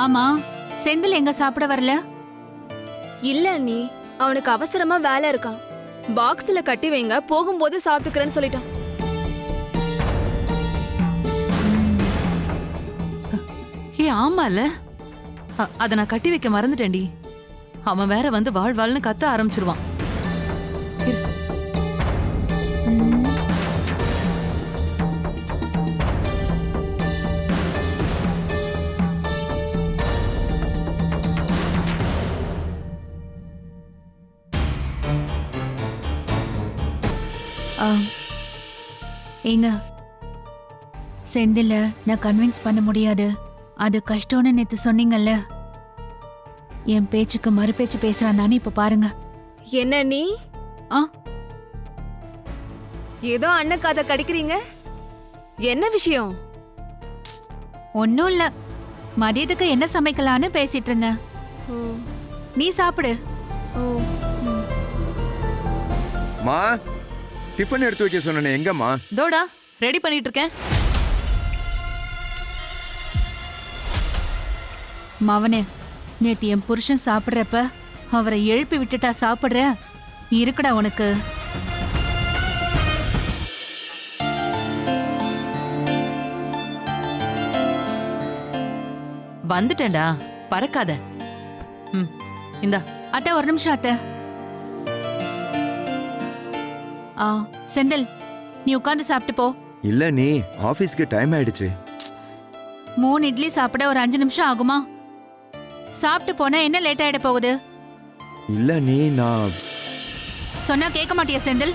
ஆமா, செந்தில் எங்க சாப்பிட வரல? இல்ல அண்ணி, அவனுக்கு அவசரமா வேலை இருக்கான். பாக்ஸ்ல கட்டி வைங்க, போகும்போது சாப்பிட்டுக்கிறேன்னு சொல்லிட்டான். ஆமால, அத நான் கட்டி வைக்க மறந்துட்டேன்டி. அவன் வேற வந்து வாழ் வாழ்னு கத்த ஆரம்பிச்சிருவான். ஏங்க, செந்தில நான் கன்வின்ஸ் பண்ண முடியாது. அது கஷ்டம்னு நேத்து சொன்னீங்கல்ல. என் பேச்சுக்கு மறு பேச்சு பேசுறான்னு இப்ப பாருங்க. என்ன நீ ஆ, ஏதோ அண்ணன் காதை கடிக்கிறீங்க? என்ன விஷயம்? ஒன்னும் இல்ல. மதியத்துக்கு என்ன சமைக்கலான்னு பேசிட்டு இருந்தேன். நீ சாப்பிடு. மா, டிஃபன் எடுத்து வைக்க சொன்னேனே, எங்கம்மா? தோடா ரெடி பண்ணிட்டு இருக்கேன். மவனே, நேத்து என் புருஷன் சாப்பிடுறப்ப அவரை எழுப்பி விட்டுட்டா சாப்பிடுற? இருக்குடா உனக்கு. வந்துட்டேன்டா, பறக்காத. இந்தா. அத்தை ஒரு நிமிஷம் அத்தை. செந்தில், நீ உட்காந்து சாப்பிட்டு போ. இல்ல நீ, ஆபீஸ்க்கு டைம் ஆயிடுச்சு. 3 இட்லி சாப்பிட ஒரு 5 நிமிஷம் ஆகுமா? சாப்பிட்டு போனா என்ன லேட் ஆயிட போகுது? இல்ல நீ, நான் சொன்னா கேட்க மாட்டியா செந்தில்?